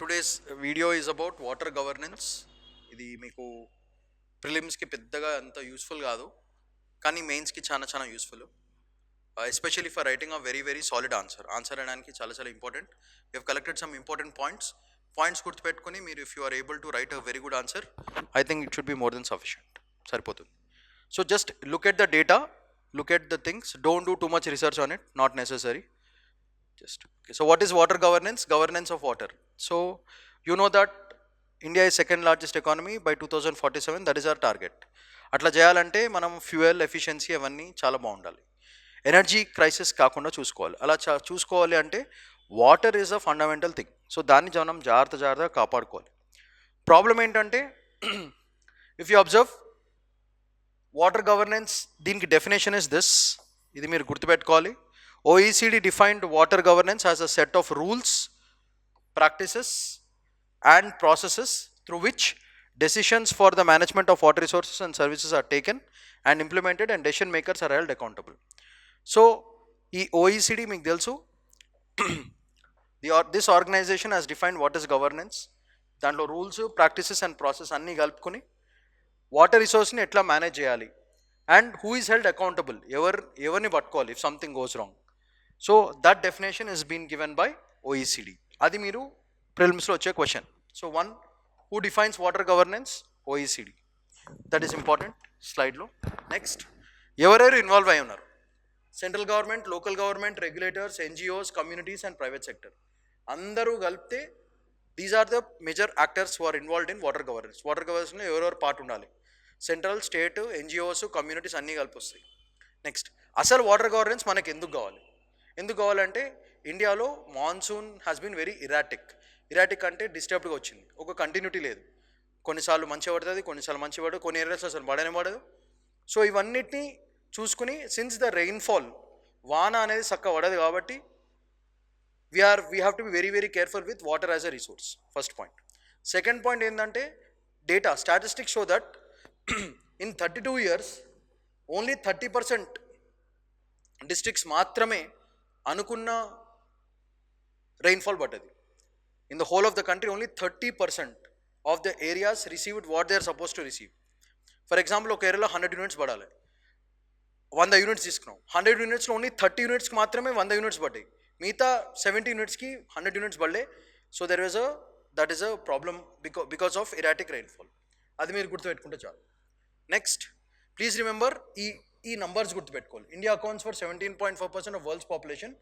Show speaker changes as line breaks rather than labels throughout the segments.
Today's video is about water governance. ఇది మీకు ప్రిలిమ్స్కి పెద్దగా అంత యూస్ఫుల్ కాదు, కానీ మెయిన్స్కి చాలా చాలా useful. Especially for writing a very very solid answer అనడానికి చాలా చాలా important. You have collected some important points గుర్తుపెట్టుకుని మీరు if you are able to write a very good answer, I think it should be more than sufficient. సరిపోతుంది. So just look at the data, look at the things, don't do too much research on it, not necessary. Just okay. So what is water governance? Governance of water. So you know that India is second largest economy by 2047. That is our target. అట్లా చేయాలంటే మనం fuel efficiency అవన్నీ చాలా బాగుండాలి. Energy crisis కాకుండా చూసుకోవాలి. అలా చూసుకోవాలి అంటే water is a fundamental thing. So దాన్ని మనం జాగ్రత్తగా కాపాడుకోవాలి. ప్రాబ్లం ఏంటంటే if you observe water governance, దీనికి డెఫినేషన్ ఇస్ దిస్. ఇది మీరు గుర్తుపెట్టుకోవాలి. OECD defined water governance as a set of rules, practices and processes through which decisions for the management of water resources and services are taken and implemented and decision makers are held accountable. So, OECD meeku telusu this organization has defined what is governance. Dantlo rules, practices and process anni galpukoni water resource ni etla manage cheyali and who is held accountable, evarni pattukovali if something goes wrong. So that definition is been given by OECD. Adi meeru prelims lo vachche question. So one, who defines water governance? OECD. That is important. Slide lo. Next, evarevaru involve ayi unnaru? Central government, local government, regulators, NGOs, communities and private sector. Andaru galpte these are the major actors who are involved in water governance. Water governance lo evarevaru part undali? Central, state, NGOs, communities anni కలిపి వస్తాయి. Next, అసలు water governance మనకి ఎందుకు కావాలంటే ఇండియాలో monsoon has been very erratic అంటే డిస్టర్బ్డ్గా వచ్చింది. ఒక కంటిన్యూటీ లేదు. కొన్నిసార్లు మంచిగా పడుతుంది, కొన్నిసార్లు మంచిగా పడదు, కొన్ని ఏరియాస్ అసలు పడదు. సో ఇవన్నిటిని చూసుకుని సిన్స్ ద రెయిన్ఫాల్, వాన అనేది చక్కగా పడదు కాబట్టి we have to be very very careful with water as a resource. First point. Second point ఏంటంటే data, statistics show that in 32 years only 30% districts మాత్రమే అనుకున్న రెయిన్ఫాల్ పడ్డది. In the whole of the country only 30% of the areas received what they are supposed to receive. For example, ఒక ఏరియాలో 100 units పడాలి, 100 units తీసుకున్నాం. 100 యూనిట్స్లో only 30 యూనిట్స్కి మాత్రమే 100 units పడ్డాయి. మిగతా 70 యూనిట్స్కి 100 యూనిట్స్ పడలే. So that is a problem because of erratic rainfall. అది మీరు గుర్తుపెట్టుకుంటే చాలు. నెక్స్ట్, ప్లీజ్ రిమెంబర్ ఈ నంబర్స్ గుర్తుపెట్టుకోవాలి. India accounts for 17.4% of world's population,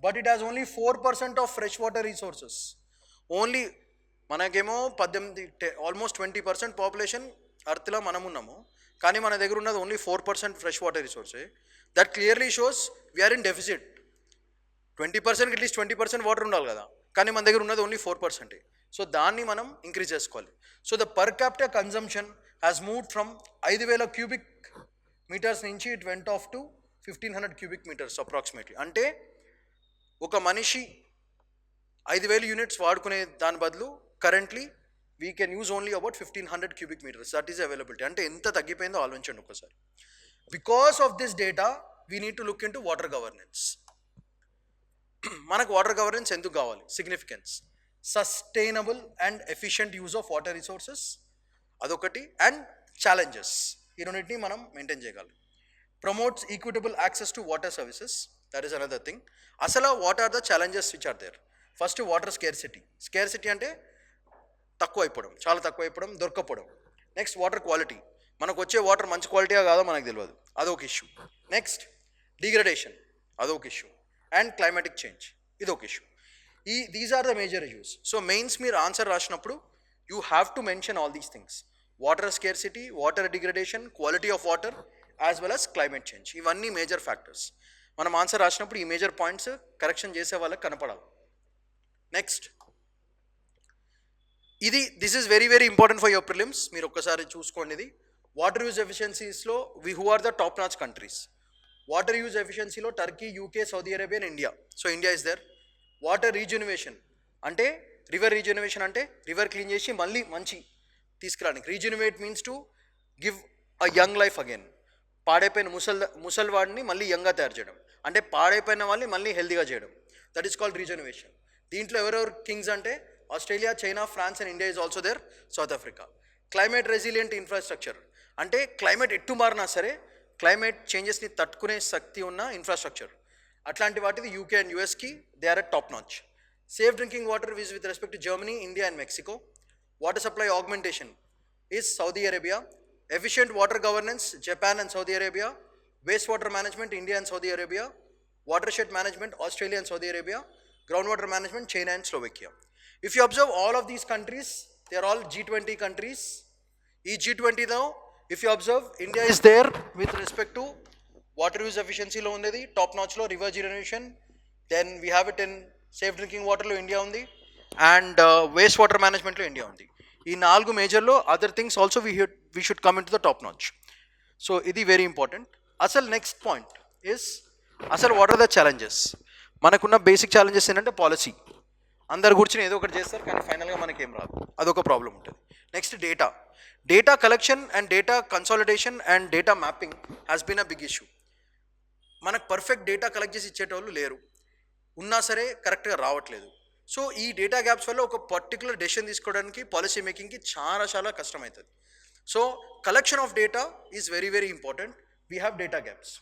but it has only 4% of fresh water resources. Only మనకేమో 18, ఆల్మోస్ట్ 20% పాపులేషన్ అర్త్లో మనం ఉన్నాము, కానీ మన దగ్గర ఉన్నది ఓన్లీ 4% ఫ్రెష్ వాటర్ రిసోర్సే. That clearly shows we are in deficit. 20%కి అట్లీస్ట్ 20% వాటర్ ఉండాలి కదా, కానీ మన దగ్గర ఉన్నది ఓన్లీ 4%. సో దాన్ని మనం ఇంక్రీజ్ చేసుకోవాలి. So the per capital consumption has moved from 5,000 cubic meters నుంచి it went off to 1,500 cubic meters approximately. అంటే ఒక మనిషి 5,000 యూనిట్స్ వాడుకునే దాని బదులు currently we can use only about 1,500 cubic meters. That is availability. అంటే ఎంత తగ్గిపోయిందో ఆలోచించండి ఒకసారి. Because of this data we need to look in to water governance. మనకు వాటర్ గవర్నెన్స్ ఎందుకు కావాలి? Significance, sustainable and efficient use of water resources అదొకటి, and challenges, ఈ రెండింటిని మనం మెయింటైన్ చేయగలం. Promotes equitable access to water services, that is another thing. అసలు what are the challenges which are there? First, water scarcity అంటే చాలా తక్కువ అయిపోవడం, దొరకపోవడం. నెక్స్ట్, వాటర్ క్వాలిటీ, మనకు వచ్చే వాటర్ మంచి క్వాలిటీగా కాదో మనకు తెలియదు, అదొక ఇష్యూ. నెక్స్ట్, డిగ్రేడేషన్, అదొక ఇష్యూ. అండ్ క్లైమాటిక్ చేంజ్, ఇదొక issue. These are the major issues. So mains మీరు ఆన్సర్ రాసినప్పుడు you have to mention all these things: water scarcity, water degradation, quality of water, as well as climate change. ఇవన్నీ major factors. మనం ఆన్సర్ రాసినప్పుడు ఈ major points correction చేసే వాళ్ళకి కనపడాలి. Next, this is very very important for your prelims. మీరు ఒక్కసారి చూసుకోండి. ఇది వాటర్ యూజ్ ఎఫిషియన్సీస్లో who are the top notch countries. Water use ఎఫిషియన్సీలో Turkey, UK, Saudi Arabia and India. So India is there. Water regeneration అంటే river regeneration అంటే river clean చేసి మళ్ళీ మంచి తీసుకురానికి. Regenerate means to give a young life again. పాడైపోయిన ముసల్వాడిని మళ్ళీ యంగ్గా తయారు చేయడం, అంటే పాడైపోయిన వాళ్ళని మళ్ళీ హెల్తీగా చేయడం. That is called regeneration. దీంట్లో ఎవరెవరు కింగ్స్ అంటే Australia, China, France and India is also there, South Africa. Climate resilient infrastructure అంటే క్లైమేట్ ఎట్టు మారినా సరే క్లైమేట్ చేంజెస్ని తట్టుకునే శక్తి ఉన్న ఇన్ఫ్రాస్ట్రక్చర్, అట్లాంటి వాటిది యూకే అండ్ యూఎస్కి they are at top notch. Safe drinking water is with respect to Germany, India and Mexico. Water supply augmentation is Saudi Arabia. Efficient water governance, Japan and Saudi Arabia. Wastewater management, India and Saudi Arabia. Watershed management, Australia and Saudi Arabia. Groundwater management, China and Slovakia. If you observe all of these countries, they are all G20 countries. Each G20 now, if you observe, India is there with respect to water use efficiency lo undedi, top notch lo river generation. Then we have it in safe drinking water lo India undi, and wastewater management lo India undi. ఈ 4 మేజర్లో other things also we should come in to the top notch. So ఇది very important. అసలు next point is అసలు what are the challenges. మనకున్న basic challenges ఏంటంటే policy. అందరు కూర్చొని ఏదో ఒకటి చేస్తారు కానీ ఫైనల్గా మనకేం రాదు, అదొక ప్రాబ్లం ఉంటుంది. Next data collection and data consolidation and data mapping has been a big issue. మనకు పర్ఫెక్ట్ డేటా కలెక్ట్ చేసి ఇచ్చేటోళ్ళు లేరు, ఉన్నా సరే కరెక్ట్గా రావట్లేదు. సో ఈ డేటా గ్యాప్స్ వల్ల ఒక పర్టికులర్ డెసిషన్ తీసుకోవడానికి పాలసీ మేకింగ్కి చాలా కష్టమవుతుంది. So collection of data is very important. We have data gaps.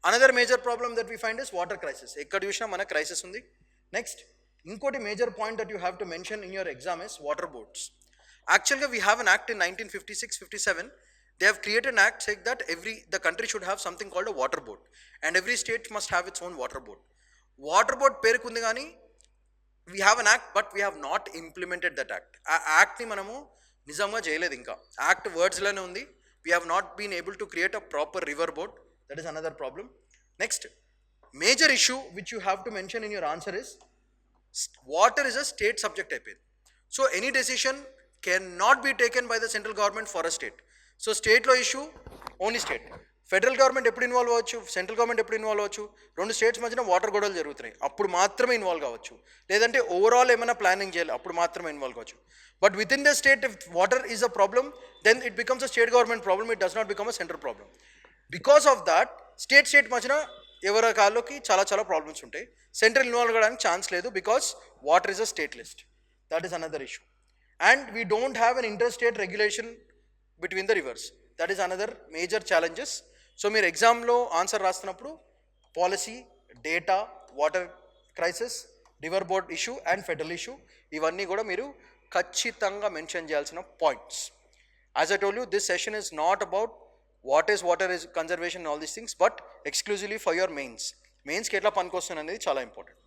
Another major problem that we find is water crisis. ఎక్కడ చూసినా మన క్రైసిస్ ఉంది. నెక్స్ట్ ఇంకోటి major point that you have to mention in your exam is water boards. Actually we have an act in 1956-57. They have created an act saying that the country should have something called a water board and every state must have its own water board. Water board పేరుకుంది కానీ we have an act but we have not implemented that act. ఆ యాక్ట్ని మనము నిజంగా చేయలేదు. ఇంకా act వర్డ్స్లోనే ఉంది. we have not been able to create a proper river board. That is another problem. Next major issue which you have to mention in your answer is water is a state subject అయిపోయింది. So any decision cannot be taken by the central government for a state. So స్టేట్లో issue only state. Federal government ఎప్పుడు involve అవ్వచ్చు, central government ఎప్పుడు involve అవ్వచ్చు, 2 states మధ్యన water గొడవలు జరుగుతున్నాయి అప్పుడు మాత్రమే ఇన్వాల్వ్ కావచ్చు, లేదంటే ఓవరాల్ ఏమైనా ప్లానింగ్ చేయాలి అప్పుడు మాత్రమే ఇన్వాల్వ్ కావచ్చు. But within the state if water is a problem then it becomes a state government problem, it does not become a central problem. Because of that state మధ్యన ఎవరి కాళ్ళకి చాలా problems ఉంటాయి. Central involve కావడానికి chance లేదు because water is a state list. That is another issue. And we don't have an inter state regulation between the rivers. That is another major challenges. So మీరు ఎగ్జామ్లో answer రాస్తున్నప్పుడు policy, data, water crisis, river board issue and federal issue ఇవన్నీ కూడా మీరు ఖచ్చితంగా mention చేయాల్సిన points. As I told you this session is not about water is conservation all these things but exclusively for your మెయిన్స్కి ఎట్లా పనికొస్తుంది అనేది చాలా ఇంపార్టెంట్.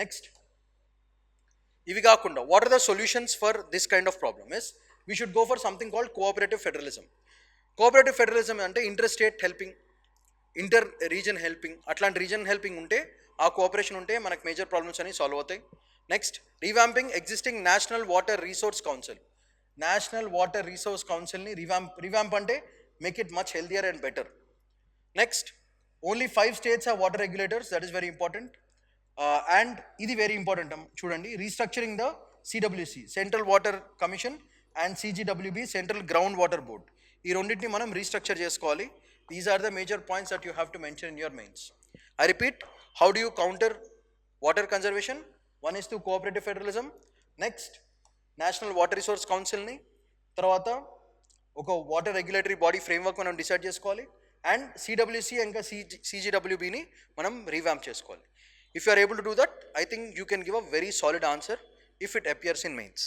నెక్స్ట్ ఇవి కాకుండా what are the solutions for this kind of problem is we should go for something called cooperative federalism. Cooperative federalism అంటే inter state helping, inter region helping, అట్లాంటి region helping ఉంటే ఆ కోఆపరేషన్ ఉంటే మనకు major problems అనేవి solve అవుతాయి. Next revamping existing national water resource council. National water resource కౌన్సిల్ని revamp అంటే make it much healthier and better. Next only 5 states are water regulators, that is very important. And ఇది very important చూడండి, restructuring the CWC central water commission and CGWB central ground water board. ఈ రెండింటిని మనం restructure చేసుకోవాలి. These are the major points that you have to mention in your mains. I repeat, how do you counter water conservation? 1 is to cooperative federalism. Next national water resource కౌన్సిల్ని, తర్వాత ఒక water regulatory body framework మనం decide చేసుకోవాలి. And CWC ఇంకా సిజిడబ్ల్యూబిని మనం revamp చేసుకోవాలి. If you are able to do that I think you can give a very solid answer if it appears in mains.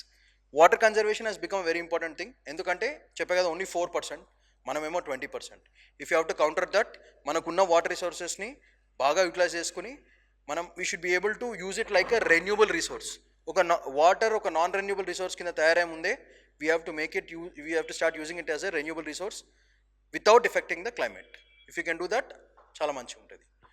Water conservation has become very important thing. ఎందుకంటే చెప్పే కదా only 4%, మనమేమో 20%. If you have to counter that మనకున్న water రిసోర్సెస్ని బాగా utilize చేసుకుని మనం we should be able to use it like a renewable resource. Water ఒక నాన్ రెన్యూబుల్ రిసోర్స్ కింద తయారై ముందే we have to make it we have to start using it as a renewable resource without affecting the climate. If you can do that చాలా మంచిగా ఉంటుంది.